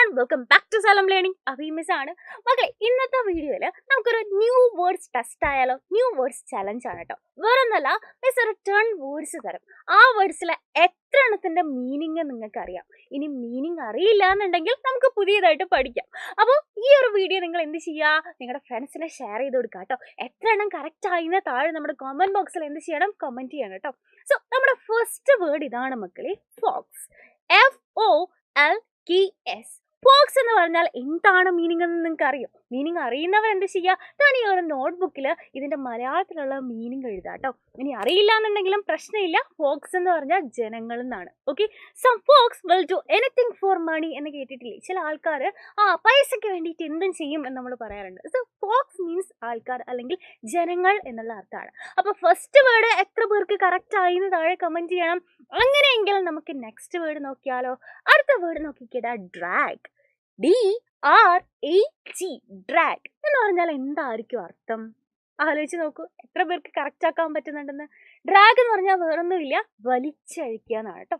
everyone, welcome back to Salam Learning. അഭിമിസാണ് മക്കളെ. ഇന്നത്തെ വീഡിയോയിൽ നമുക്കൊരു ന്യൂ വേർഡ്സ് ടെസ്റ്റ് ആയാലോ, ന്യൂ വേർഡ്സ് ചലഞ്ച് ആണ് കേട്ടോ. വേറൊന്നല്ല, മിസ് ഒരു 10 വേർഡ്സ് തരും. ആ വേർഡ്സിലെ എത്ര എണ്ണത്തിന്റെ മീനിങ് നിങ്ങൾക്ക് അറിയാം. ഇനി മീനിങ് അറിയില്ല എന്നുണ്ടെങ്കിൽ നമുക്ക് പുതിയതായിട്ട് പഠിക്കാം. അപ്പോൾ ഈ ഒരു വീഡിയോ നിങ്ങൾ എന്ത് ചെയ്യുക, നിങ്ങളുടെ ഫ്രണ്ട്സിനെ ഷെയർ ചെയ്ത് കൊടുക്കുക കേട്ടോ. എത്ര എണ്ണം കറക്റ്റ് ആയിന്ന് താഴെ നമ്മുടെ കമന്റ് ബോക്സിൽ എന്ത് ചെയ്യണം, കമന്റ് ചെയ്യണം കേട്ടോ. സോ നമ്മുടെ ഫസ്റ്റ് വേർഡ് ഇതാണ് മക്കളെ, ഫോക്സ്. FOLKS. ഫോക്സ് എന്ന് പറഞ്ഞാൽ എന്താണ് മീനിങ് എന്ന് നിങ്ങൾക്ക് അറിയോ? മീനിങ് അറിയുന്നവർ എന്ത് ചെയ്യുക, താൻ ഈ ഒരു നോട്ട്ബുക്കിൽ ഇതിന്റെ മലയാളത്തിലുള്ള മീനിങ് എഴുതാം കേട്ടോ. ഇനി അറിയില്ല എന്നുണ്ടെങ്കിലും പ്രശ്നമില്ല. ഫോക്സ് എന്ന് പറഞ്ഞാൽ ജനങ്ങൾ എന്നാണ്. Okay, some folks will do anything for money എന്ന് കേട്ടിട്ടില്ലേ? ചില ആൾക്കാർ പൈസയ്ക്ക് വേണ്ടിയിട്ട് എന്തും ചെയ്യും എന്ന് നമ്മൾ പറയാറുണ്ട്. സോ ഫോക്സ് മീൻസ് ആൾക്കാർ അല്ലെങ്കിൽ ജനങ്ങൾ എന്നുള്ള അർത്ഥമാണ്. അപ്പൊ ഫസ്റ്റ് വേർഡ് എത്ര പേർക്ക് കറക്റ്റ് ആയി എന്ന് താഴെ കമന്റ് ചെയ്യണം. അങ്ങനെയെങ്കിൽ നമുക്ക് നെക്സ്റ്റ് വേർഡ് നോക്കിയാലോ. അടുത്ത വേർഡ് നോക്കിക്കേടാ, ഡ്രാഗ്. DRAG, ഡ്രാഗ് എന്ന് പറഞ്ഞാൽ എന്തായിരിക്കും അർത്ഥം? ആലോചിച്ച് നോക്കൂ, എത്ര പേർക്ക് കറക്റ്റ് ആക്കാൻ പറ്റുന്നുണ്ടെന്ന്. ഡ്രാഗ് എന്ന് പറഞ്ഞാൽ വേറൊന്നുമില്ല, വലിച്ചഴിക്കുക എന്നാണ് കേട്ടോ.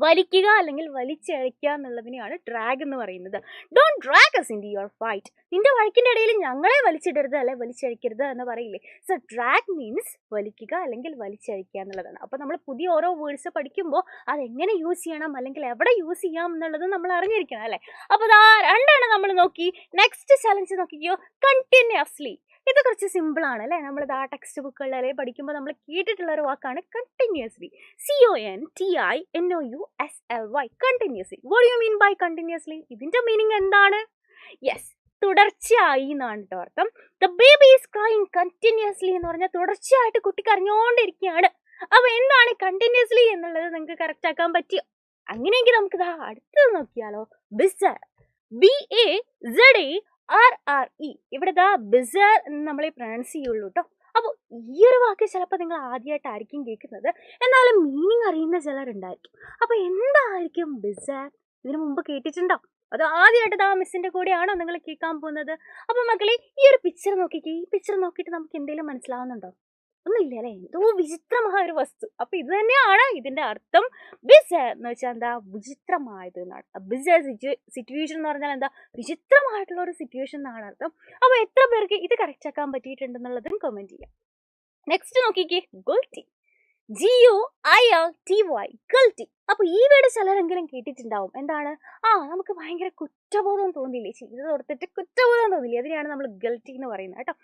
വലിക്കുക അല്ലെങ്കിൽ വലിച്ചഴിക്കുക എന്നുള്ളതിനെയാണ് ഡ്രാഗ് എന്ന് പറയുന്നത്. Don't drag us into your fight. നിന്റെ വഴക്കിന്റെ ഇടയിൽ ഞങ്ങളെ വലിച്ചിടരുത് അല്ലെ വലിച്ചഴിക്കരുത് എന്ന് പറയില്ലേ. സോ ഡ്രാഗ് മീൻസ് വലിക്കുക അല്ലെങ്കിൽ വലിച്ചഴിക്കുക എന്നുള്ളതാണ്. അപ്പൊ നമ്മൾ പുതിയ ഓരോ വേർഡ്സ് പഠിക്കുമ്പോൾ അതെങ്ങനെ യൂസ് ചെയ്യണം അല്ലെങ്കിൽ എവിടെ യൂസ് ചെയ്യാം എന്നുള്ളത് നമ്മൾ അറിഞ്ഞിരിക്കണം അല്ലെ. അപ്പൊ രണ്ടെണ്ണം നമ്മൾ നോക്കി. നെക്സ്റ്റ് ചലഞ്ച് നോക്കിക്കോ, കണ്ടിന്യൂസ്ലി. ഇത് കുറച്ച് സിമ്പിൾ ആണ് അല്ലേ. നമ്മൾ ടെക്സ്റ്റ് ബുക്കുകളിലെ പഠിക്കുമ്പോൾ നമ്മൾ കേട്ടിട്ടുള്ള ഒരു വാക്കാണ് continuously. CONTINOUSLY, continuously. What you mean by continuously? ഇതിന്റെ മീനിങ് എന്താണ്? യെസ്, തുടർച്ചയായി എന്നാണ് കേട്ടോ അർത്ഥം. The baby is crying continuously എന്ന് പറഞ്ഞാൽ തുടർച്ചയായിട്ട് കുട്ടി കരഞ്ഞോണ്ടിരിക്കുകയാണ്. അപ്പൊ എന്താണ് കണ്ടിന്യൂസ്ലി എന്നുള്ളത് നിങ്ങൾക്ക് കറക്റ്റ് ആക്കാൻ പറ്റിയോ? അങ്ങനെയെങ്കിൽ നമുക്ക് അടുത്തത് നോക്കിയാലോ. ബിസർ. BAZARRE. ഇവിടെ ബിസർ എന്ന് നമ്മളെ പ്രൊനൗൺസ് ചെയ്യുള്ളൂ കേട്ടോ. അപ്പോൾ ഈ ഒരു വാക്ക് ചിലപ്പോൾ നിങ്ങൾ ആദ്യമായിട്ടായിരിക്കും കേൾക്കുന്നത്, എന്നാലും മീനിങ് അറിയുന്ന ചിലരുണ്ടായിരിക്കും. അപ്പോൾ എന്തായിരിക്കും ബിസർ? ഇതിനു മുമ്പ് കേട്ടിട്ടുണ്ടോ? അത് ആദ്യമായിട്ട് മിസ്സിന്റെ കൂടെയാണോ നിങ്ങൾ കേൾക്കാൻ പോകുന്നത്? അപ്പോൾ മക്കളെ, ഈ ഒരു പിക്ചർ നോക്കിക്കേ. ഈ പിക്ചർ നോക്കിയിട്ട് നമുക്ക് എന്തെങ്കിലും മനസ്സിലാവുന്നുണ്ടോ? ഒന്നുമില്ല അല്ലേ, എന്തോ വിചിത്രമായ ഒരു വസ്തു. അപ്പൊ ഇത് തന്നെയാണ് ഇതിന്റെ അർത്ഥം. ബിസർ എന്ന് വെച്ചാൽ എന്താ, വിചിത്രമായത് എന്നാണ്. ബിസർ സിറ്റുവേഷൻ എന്ന് പറഞ്ഞാൽ എന്താ, വിചിത്രമായിട്ടുള്ള ഒരു സിറ്റുവേഷൻ എന്നാണ് അർത്ഥം. അപ്പൊ എത്ര പേർക്ക് ഇത് കറക്റ്റ് ആക്കാൻ പറ്റിയിട്ടുണ്ടെന്നുള്ളതും കമന്റ് ചെയ്യാം. നെക്സ്റ്റ് നോക്കിക്കേ, ഗുൽറ്റി. GUILTY, guilty. അപ്പൊ ഈ വേർഡ് ചിലരെങ്കിലും കേട്ടിട്ടുണ്ടാവും. എന്താണ്? നമുക്ക് ഭയങ്കര കുറ്റബോധം തോന്നില്ലേ, ചെയ്ത് കൊടുത്തിട്ട് കുറ്റബോധം തോന്നില്ലേ, അതിനെയാണ് നമ്മൾ ഗിൽറ്റി എന്ന് പറയുന്നത് കേട്ടോ.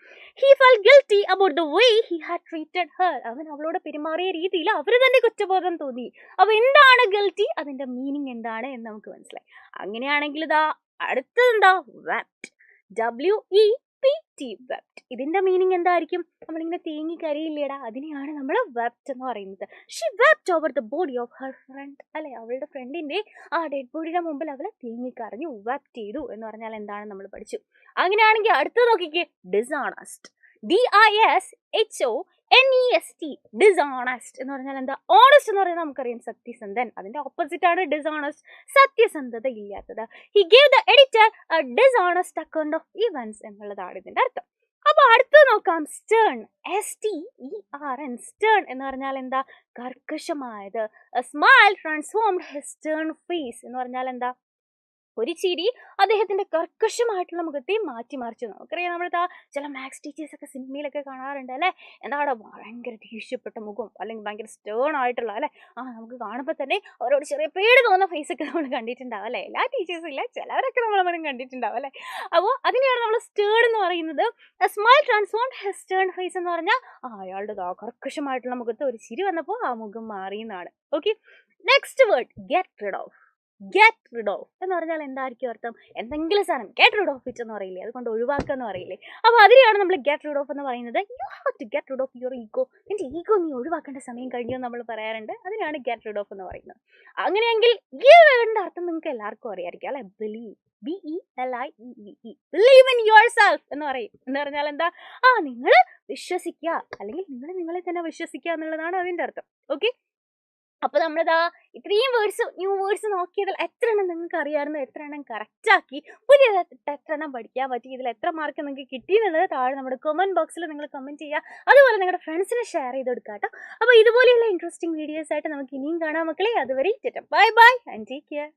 He felt guilty about the way he had treated Har. അവൻ അവളോട് പെരുമാറിയ രീതിയിൽ അവര് തന്നെ കുറ്റബോധം തോന്നി. അപ്പൊ എന്താണ് ഗിൽറ്റി, അതിന്റെ മീനിങ് എന്താണ് എന്ന് നമുക്ക് മനസ്സിലായി. അങ്ങനെയാണെങ്കിൽ അടുത്തതെന്താ, വെപ്റ്റ്. WEPT, wept. ഇതിന്റെ മീനിങ് എന്തായിരിക്കും? നമ്മളിങ്ങനെ തേങ്ങി കരയില്ലേടാ, അതിനെയാണ് നമ്മൾ വെപ്റ്റ് എന്ന് പറയുന്നത്. She wept over the body of her friend അല്ലെ, അവളുടെ ഫ്രണ്ടിന്റെ ഡെഡ് ബോഡിയുടെ മുമ്പിൽ അവളെ തേങ്ങി കരഞ്ഞു, വെപ്റ്റ് ചെയ്തു എന്ന് പറഞ്ഞാൽ എന്താണ് നമ്മൾ പഠിച്ചു. അങ്ങനെയാണെങ്കിൽ അടുത്ത് നോക്കിക്കേ, ഡിസോണസ്റ്റ്. DISHONEST, ഡിസോണസ്റ്റ് എന്ന് പറഞ്ഞാൽ എന്താ? ഓണസ്റ്റ് എന്ന് പറഞ്ഞാൽ നമുക്കറിയാം സത്യസന്ധൻ. അതിന്റെ ഓപ്പോസിറ്റ് ആണ് ഡിസോണസ്റ്റ്, സത്യസന്ധത ഇല്ലാത്തത്. He gave the editor A dishonest account of events എന്നുള്ളതാണ് ഇതിന്റെ അർത്ഥം. അപ്പൊ അടുത്ത് നോക്കാം, സ്റ്റേൺ. STERN, സ്റ്റേൺ എന്ന് പറഞ്ഞാൽ എന്താ? കർക്കശമായത്. Smile transformed his stern face എന്ന് പറഞ്ഞാൽ എന്താ? ഒരു ചിരി അദ്ദേഹത്തിന്റെ കർക്കശമായിട്ടുള്ള മുഖത്തെ മാറ്റിമറിച്ചു. നമുക്കറിയാം, നമ്മൾ ചില മാത്സ് ടീച്ചേഴ്സ് ഒക്കെ സിനിമയിലൊക്കെ കാണാറുണ്ട് അല്ലെ. എന്താണ് ഭയങ്കര ദേഷ്യപ്പെട്ട മുഖം അല്ലെങ്കിൽ ഭയങ്കര സ്റ്റേൺ ആയിട്ടുള്ള അല്ലെ. നമുക്ക് കാണുമ്പോൾ തന്നെ അവരോട് ചെറിയ പേടി തോന്നുന്ന ഫേസ് ഒക്കെ നമ്മൾ കണ്ടിട്ടുണ്ടാവും അല്ലെ. എല്ലാ ടീച്ചേഴ്സും ഇല്ല, ചിലവരൊക്കെ നമ്മൾ കണ്ടിട്ടുണ്ടാവും അല്ലെ. അപ്പോൾ അതിനെയാണ് നമ്മൾ സ്റ്റേൺ എന്ന് പറയുന്നത്. Smile transformed his stern face എന്ന് പറഞ്ഞാൽ അയാളുടെ കർക്കശമായിട്ടുള്ള മുഖത്ത് ഒരു ചിരി വന്നപ്പോൾ ആ മുഖം മാറി എന്നാണ്. Okay, next word, get rid of. Get rid of എന്ന് പറഞ്ഞാൽ എന്തായിരിക്കും അർത്ഥം? എന്തെങ്കിലും സാധനം ഗെറ്റ് റിഡ് ഓഫ് ഇറ്റ് എന്ന് പറയില്ലേ, അതുകൊണ്ട് ഒഴിവാക്കുക എന്ന് പറയില്ലേ. അപ്പോൾ അതിനെയാണ് നമ്മൾ ഗെറ്റ് റിഡ് ഓഫ് എന്ന് പറയുന്നത്. You have to get rid of your ego. നിന്റെ ഈഗോ നീ ഒഴിവാക്കേണ്ട സമയം കഴിഞ്ഞു നമ്മൾ പറയാറുണ്ട്. അതിനാണ് ഗെറ്റ് റിഡ് ഓഫ് എന്ന് പറയുന്നത്. അങ്ങനെയെങ്കിൽ ഈ വേർഡിന്റെ അർത്ഥം നിങ്ങൾക്ക് എല്ലാവർക്കും അറിയായിരിക്കും അല്ലെ. Believe. BELIEVE, believe in your self എന്ന് പറയും. എന്ന് പറഞ്ഞാൽ എന്താ? നിങ്ങൾ വിശ്വസിക്കുക അല്ലെങ്കിൽ നിങ്ങൾ നിങ്ങളെ തന്നെ വിശ്വസിക്കുക എന്നുള്ളതാണ് അതിന്റെ അർത്ഥം. ഓക്കെ, അപ്പൊ നമ്മളിതാ ഇത്രയും വേർഡ്സ്, ന്യൂ വേർഡ്സ് നോക്കിയതിൽ എത്ര എണ്ണം നിങ്ങൾക്ക് അറിയാമായിരുന്നു, എത്ര എണ്ണം കറക്റ്റ് ആക്കി, പുതിയ എത്ര എണ്ണം പഠിക്കാൻ പറ്റി, ഇതിൽ എത്ര മാർക്ക് നിങ്ങൾക്ക് കിട്ടിയെന്നുള്ളത് താഴെ നമ്മുടെ കമന്റ് ബോക്സിൽ നിങ്ങൾ കമന്റ് ചെയ്യുക. അതുപോലെ നിങ്ങളുടെ ഫ്രണ്ട്സിനെ ഷെയർ ചെയ്ത് കൊടുക്കുക കേട്ടോ. അപ്പോൾ ഇതുപോലെയുള്ള ഇൻട്രസ്റ്റിംഗ് വീഡിയോസ് ആയിട്ട് നമുക്ക് ഇനിയും കാണാം മക്കളെ. അതുവരെ bye bye and take care.